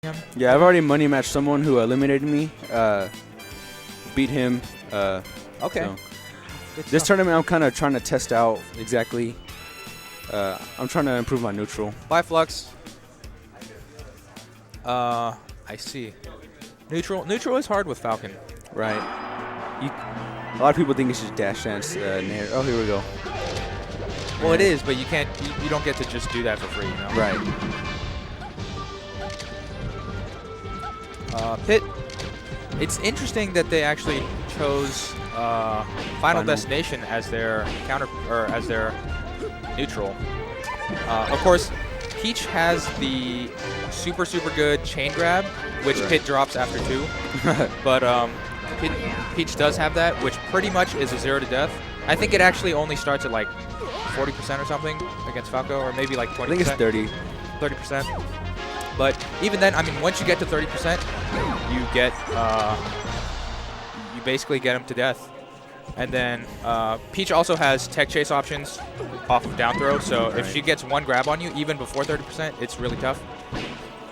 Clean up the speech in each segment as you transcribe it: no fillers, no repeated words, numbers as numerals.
him? Yeah, I've already money matched someone who eliminated me. Beat him. Okay. So. Good This stuff. tournament, I'm kind of trying to test out exactly. I'm trying to improve my neutral. Bye, Flux. I see. Neutral is hard with Falcon. Right. A lot of people think it's just dash dance. Nair. Oh, here we go. Well, it is, but you can't. You don't get to just do that for free, you know. Right. Pit. It's interesting that they actually chose Final Destination as their counter or as their neutral. Of course, Peach has the super good chain grab, which Pit drops after 2. But Peach does have that, which pretty much is a 0 to death. I think it actually only starts at like 40% or something against Falco, or maybe like 20%. I think it's 30. 30%. But even then, I mean, once you get to 30%, you get you basically get him to death. And then Peach also has tech chase options off of down throw, so if she gets one grab on you, even before 30%, it's really tough.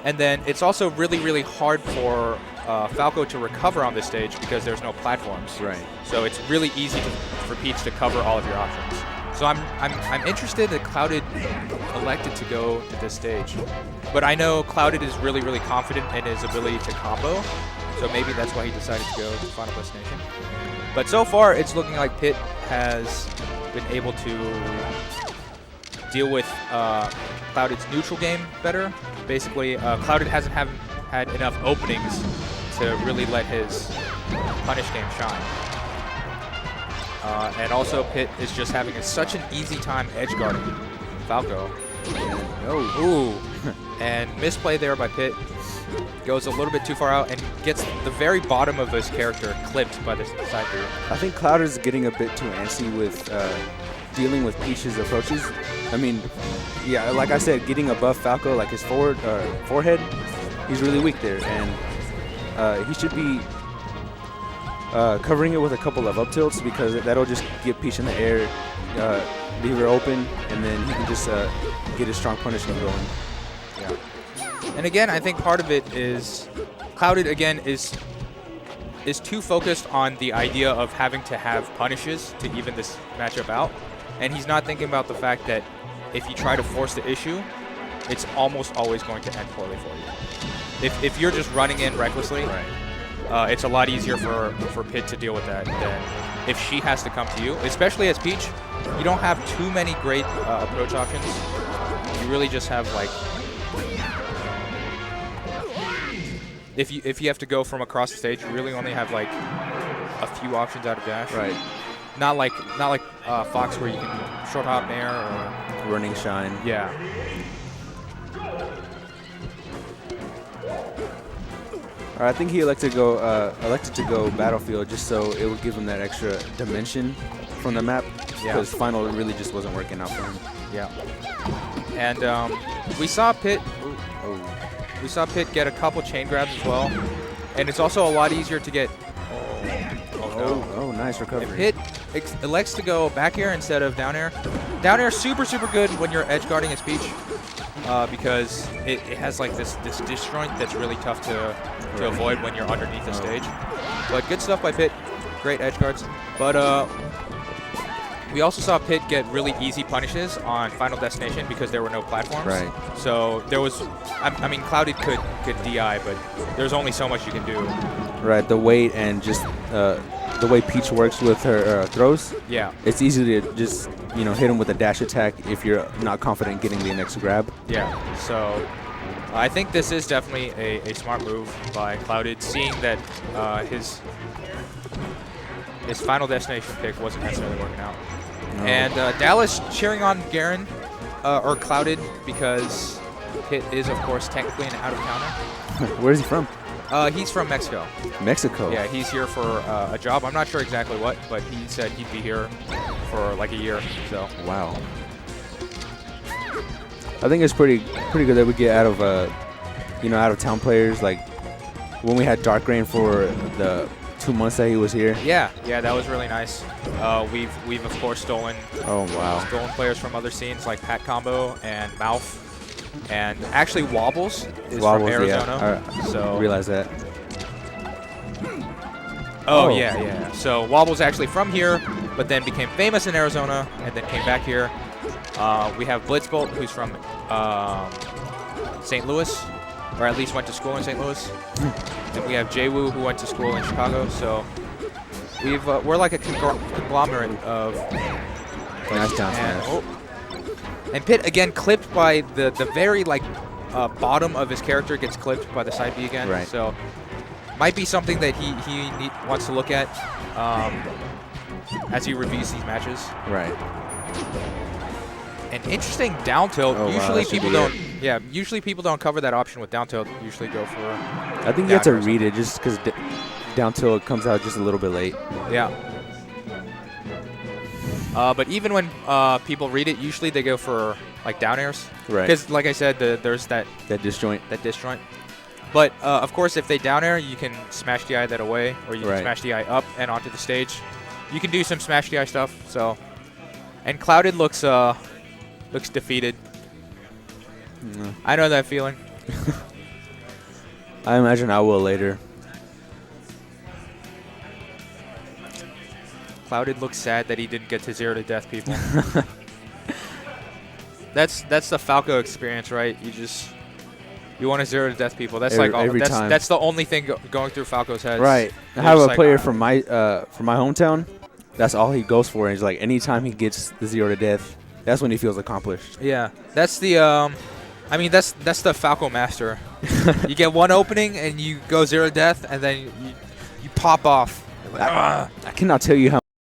And then it's also really hard for Falco to recover on this stage because there's no platforms. Right. So it's really easy for Peach to cover all of your options. So I'm interested that Clouded elected to go to this stage. But I know Clouded is really confident in his ability to combo, so maybe that's why he decided to go to Final Destination. But so far, it's looking like Pit has been able to deal with Clouded's neutral game better. Basically, Clouded hasn't had enough openings to really let his punish game shine. And also, Pit is just having such an easy time edge guarding Falco. Ooh. And misplay there by Pit. Goes a little bit too far out and gets the very bottom of his character clipped by the side through. I think Cloud is getting a bit too antsy with dealing with Peach's approaches. I mean, yeah, like I said, getting above Falco, like his forehead, he's really weak there, and he should be covering it with a couple of up tilts because that'll just get Peach in the air, leave her open, and then he can just get his strong punish game going. Yeah. And again, I think part of it is Clouded again is too focused on the idea of having to have punishes to even this matchup out, and he's not thinking about the fact that if you try to force the issue, it's almost always going to end poorly for you. If you're just running in recklessly, it's a lot easier for Pit to deal with that than if she has to come to you. Especially as Peach, you don't have too many great approach options. You really just have like, if you have to go from across the stage, you really only have like a few options out of dash. Right. Not like Fox where you can short hop nair or running shine. Yeah. I think he elected to go Battlefield just so it would give him that extra dimension from the map. Because Final really just wasn't working out for him. Yeah. And we saw Pit. We saw Pit get a couple chain grabs as well, and it's also a lot easier to get. Oh, nice recovery. And Pit elects to go back air instead of down air. Down air super good when you're edge guarding his Peach, because it has like this disjoint that's really tough to avoid when you're underneath the stage. But good stuff by Pit. Great edge guards. But we also saw Pit get really easy punishes on Final Destination because there were no platforms. Right. So there was, I mean, Clouded could DI, but there's only so much you can do. Right, the weight and just the way Peach works with her throws. Yeah. It's easy to just, hit him with a dash attack if you're not confident getting the next grab. Yeah, so I think this is definitely a smart move by Clouded, seeing that his Final Destination pick wasn't necessarily working out. No. And Dallas cheering on Garen, or Clouded, because Pit is, of course, technically an out-of-towner. Where is he from? He's from Mexico. Mexico? Yeah, he's here for a job. I'm not sure exactly what, but he said he'd be here for like a year. So. Wow. I think it's pretty good that we get out of out-of-town players. Like when we had Dark Rain for the 2 months that he was here. Yeah, that was really nice. We've of course stolen players from other scenes like Pat Combo and Mouth. And actually, Wobbles is Wobbles, from Arizona. Yeah. So realize that. Oh, yeah. So Wobble's actually from here, but then became famous in Arizona, and then came back here. We have Blitzbolt, who's from St. Louis, or at least went to school in St. Louis. And we have Jwoo, who went to school in Chicago. So we're like a conglomerate of. Nice down smash. And Pit again clipped by the very like bottom of his character gets clipped by the side B again. Right. So. Might be something that he wants to look at as he reviews these matches. Right. An interesting down tilt. Oh, usually wow, people don't. Yeah. Usually people don't cover that option with down tilt. Usually go for. I think you have to read it just because down tilt comes out just a little bit late. Yeah. But even when people read it, usually they go for like down airs. Right. Because like I said, there's that disjoint. That disjoint. But, of course, if they down air, you can smash DI that away, or you can smash DI up and onto the stage. You can do some smash DI stuff. So, and Clouded looks defeated. Mm. I know that feeling. I imagine I will later. Clouded looks sad that he didn't get to 0 to death people. That's the Falco experience, right? You want to 0 to death people. That's every time. That's the only thing going through Falco's head. Right. I have a player from my hometown. That's all he goes for. He's like, anytime he gets the 0 to death, that's when he feels accomplished. Yeah. That's the I mean that's the Falco master. You get one opening and you go 0 to death, and then you pop off. I cannot tell you